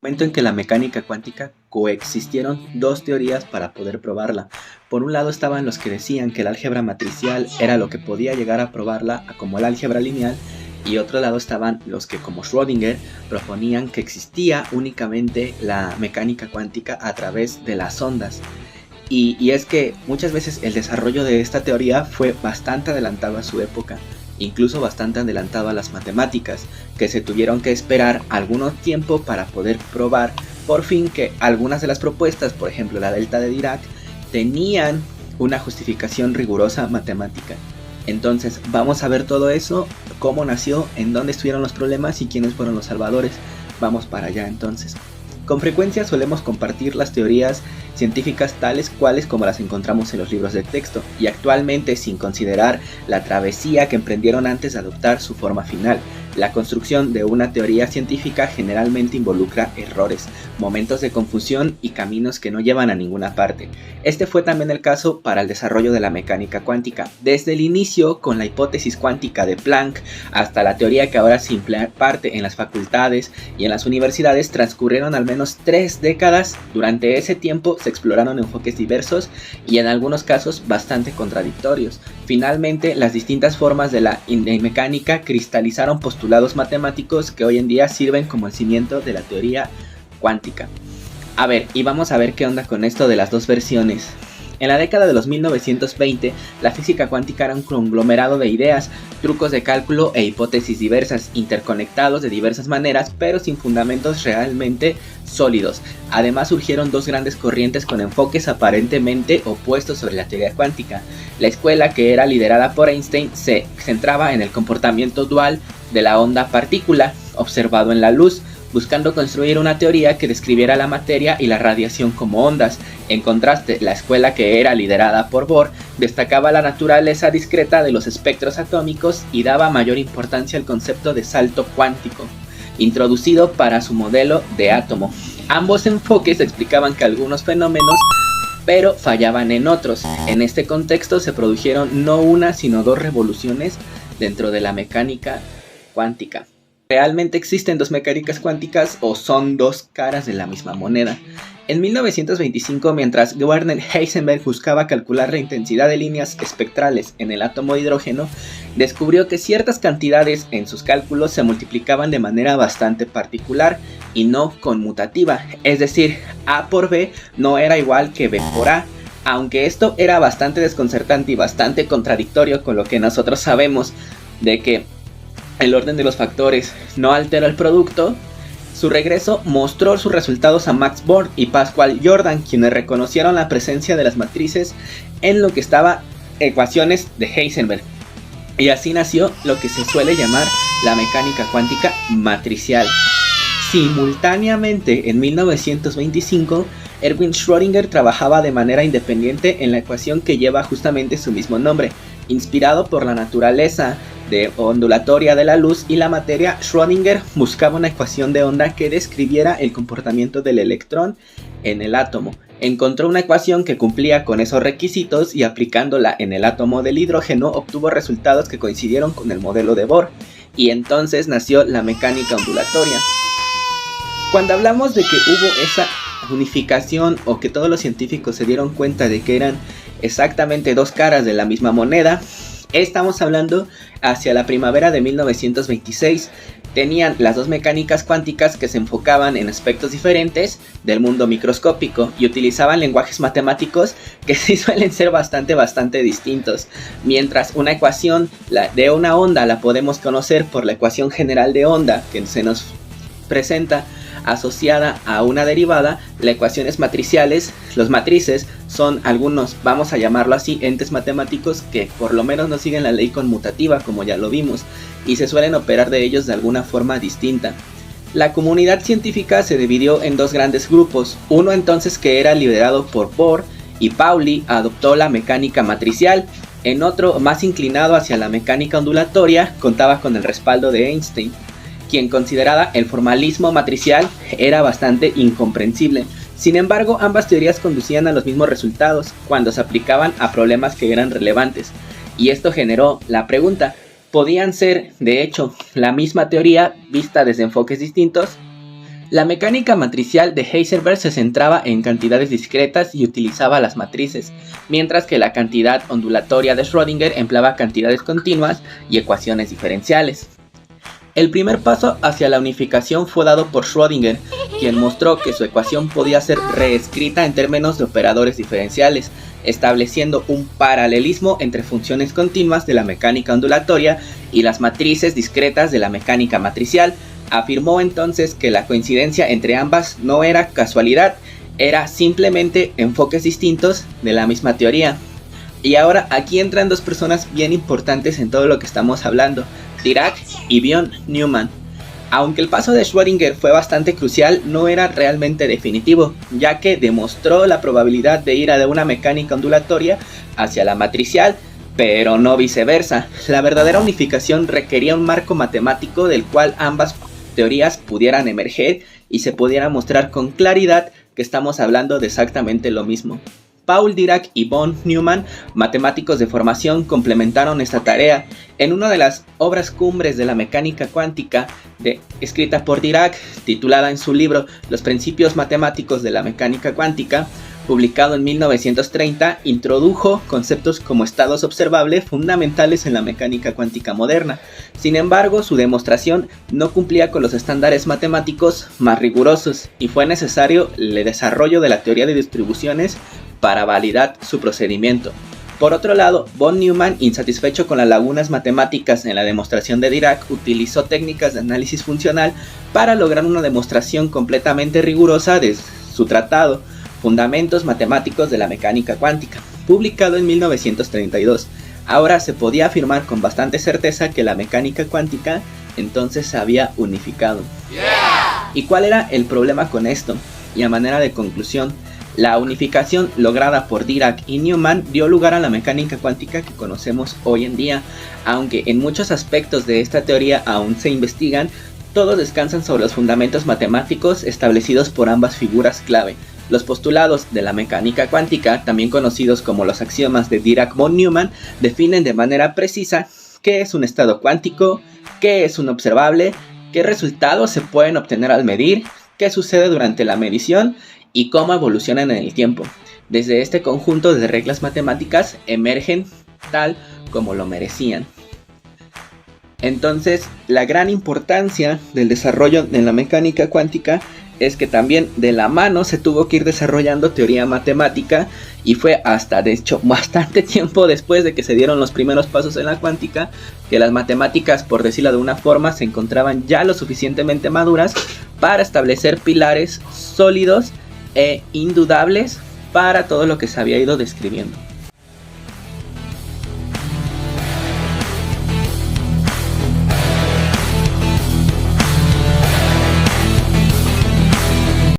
Momento en que la mecánica cuántica coexistieron dos teorías para poder probarla. Por un lado estaban los que decían que el álgebra matricial era lo que podía llegar a probarla como el álgebra lineal, y otro lado estaban los que, como Schrödinger, proponían que existía únicamente la mecánica cuántica a través de las ondas. Y es que muchas veces el desarrollo de esta teoría fue bastante adelantado a su época, incluso bastante adelantado a las matemáticas, que se tuvieron que esperar algún tiempo para poder probar por fin que algunas de las propuestas, por ejemplo la delta de Dirac, tenían una justificación rigurosa matemática. Entonces vamos a ver todo eso, cómo nació, en dónde estuvieron los problemas y quiénes fueron los salvadores. Vamos para allá entonces. Con frecuencia solemos compartir las teorías científicas tales cuales como las encontramos en los libros de texto, y actualmente sin considerar la travesía que emprendieron antes de adoptar su forma final. La construcción de una teoría científica generalmente involucra errores, momentos de confusión y caminos que no llevan a ninguna parte. Este fue también el caso para el desarrollo de la mecánica cuántica. Desde el inicio, con la hipótesis cuántica de Planck, hasta la teoría que ahora se imparte en las facultades y en las universidades, transcurrieron al menos 3 décadas. Durante ese tiempo se exploraron enfoques diversos y en algunos casos bastante contradictorios. Finalmente, las distintas formas de la mecánica cristalizaron postulados matemáticos que hoy en día sirven como el cimiento de la teoría cuántica. A ver, y vamos a ver qué onda con esto de las dos versiones. En la década de los 1920, la física cuántica era un conglomerado de ideas, trucos de cálculo e hipótesis diversas, interconectados de diversas maneras, pero sin fundamentos realmente sólidos. Además surgieron dos grandes corrientes con enfoques aparentemente opuestos sobre la teoría cuántica. La escuela, que era liderada por Einstein, se centraba en el comportamiento dual de la onda-partícula observado en la luz, buscando construir una teoría que describiera la materia y la radiación como ondas. En contraste, la escuela, que era liderada por Bohr, destacaba la naturaleza discreta de los espectros atómicos y daba mayor importancia al concepto de salto cuántico, introducido para su modelo de átomo. Ambos enfoques explicaban que algunos fenómenos, pero fallaban en otros. En este contexto se produjeron no una, sino dos revoluciones dentro de la mecánica cuántica. ¿Realmente existen dos mecánicas cuánticas o son dos caras de la misma moneda? En 1925, mientras Werner Heisenberg buscaba calcular la intensidad de líneas espectrales en el átomo de hidrógeno, descubrió que ciertas cantidades en sus cálculos se multiplicaban de manera bastante particular y no conmutativa, es decir, A por B no era igual que B por A. Aunque esto era bastante desconcertante y bastante contradictorio con lo que nosotros sabemos de que el orden de los factores no altera el producto, su regreso mostró sus resultados a Max Born y Pascual Jordan, quienes reconocieron la presencia de las matrices en lo que estaba ecuaciones de Heisenberg. Y así nació lo que se suele llamar la mecánica cuántica matricial. Simultáneamente, en 1925, Erwin Schrödinger trabajaba de manera independiente en la ecuación que lleva justamente su mismo nombre. Inspirado por la naturaleza ondulatoria de la luz y la materia, Schrödinger buscaba una ecuación de onda que describiera el comportamiento del electrón en el átomo. Encontró una ecuación que cumplía con esos requisitos y aplicándola en el átomo del hidrógeno obtuvo resultados que coincidieron con el modelo de Bohr, y entonces nació la mecánica ondulatoria. Cuando hablamos de que hubo esa unificación o que todos los científicos se dieron cuenta de que eran exactamente dos caras de la misma moneda, estamos hablando hacia la primavera de 1926. Tenían las dos mecánicas cuánticas que se enfocaban en aspectos diferentes del mundo microscópico y utilizaban lenguajes matemáticos que sí suelen ser bastante distintos. Mientras una ecuación de una onda la podemos conocer por la ecuación general de onda que se nos presenta asociada a una derivada, las ecuaciones matriciales, los matrices, son algunos, vamos a llamarlo así, entes matemáticos que por lo menos no siguen la ley conmutativa, como ya lo vimos, y se suelen operar de ellos de alguna forma distinta. La comunidad científica se dividió en dos grandes grupos. Uno entonces, que era liderado por Bohr y Pauli, adoptó la mecánica matricial. En otro, más inclinado hacia la mecánica ondulatoria, contaba con el respaldo de Einstein, quien consideraba el formalismo matricial era bastante incomprensible. Sin embargo, ambas teorías conducían a los mismos resultados cuando se aplicaban a problemas que eran relevantes, y esto generó la pregunta: ¿podían ser, de hecho, la misma teoría vista desde enfoques distintos? La mecánica matricial de Heisenberg se centraba en cantidades discretas y utilizaba las matrices, mientras que la cantidad ondulatoria de Schrödinger empleaba cantidades continuas y ecuaciones diferenciales. El primer paso hacia la unificación fue dado por Schrödinger, quien mostró que su ecuación podía ser reescrita en términos de operadores diferenciales, estableciendo un paralelismo entre funciones continuas de la mecánica ondulatoria y las matrices discretas de la mecánica matricial. Afirmó entonces que la coincidencia entre ambas no era casualidad, era simplemente enfoques distintos de la misma teoría. Y ahora aquí entran dos personas bien importantes en todo lo que estamos hablando, Dirac y von Neumann. Aunque el paso de Schrödinger fue bastante crucial, no era realmente definitivo, ya que demostró la probabilidad de ir de una mecánica ondulatoria hacia la matricial, pero no viceversa. La verdadera unificación requería un marco matemático del cual ambas teorías pudieran emerger y se pudiera mostrar con claridad que estamos hablando de exactamente lo mismo. Paul Dirac y von Neumann, matemáticos de formación, complementaron esta tarea. En una de las obras cumbres de la mecánica cuántica, escrita por Dirac, titulada en su libro Los principios matemáticos de la mecánica cuántica, publicado en 1930, introdujo conceptos como estados observables fundamentales en la mecánica cuántica moderna. Sin embargo, su demostración no cumplía con los estándares matemáticos más rigurosos y fue necesario el desarrollo de la teoría de distribuciones para validar su procedimiento. Por otro lado, von Neumann, insatisfecho con las lagunas matemáticas en la demostración de Dirac, utilizó técnicas de análisis funcional para lograr una demostración completamente rigurosa de su tratado, Fundamentos Matemáticos de la Mecánica Cuántica, publicado en 1932. Ahora se podía afirmar con bastante certeza que la mecánica cuántica entonces se había unificado. ¿Y cuál era el problema con esto? Y a manera de conclusión, la unificación lograda por Dirac y Neumann dio lugar a la mecánica cuántica que conocemos hoy en día. Aunque en muchos aspectos de esta teoría aún se investigan, todos descansan sobre los fundamentos matemáticos establecidos por ambas figuras clave. Los postulados de la mecánica cuántica, también conocidos como los axiomas de Dirac-von Neumann, definen de manera precisa qué es un estado cuántico, qué es un observable, qué resultados se pueden obtener al medir, qué sucede durante la medición y cómo evolucionan en el tiempo. Desde este conjunto de reglas matemáticas emergen tal como lo merecían. Entonces, la gran importancia del desarrollo en la mecánica cuántica es que también de la mano se tuvo que ir desarrollando teoría matemática, y fue hasta de hecho bastante tiempo después de que se dieron los primeros pasos en la cuántica que las matemáticas, por decirlo de una forma, se encontraban ya lo suficientemente maduras para establecer pilares sólidos e indudables para todo lo que se había ido describiendo.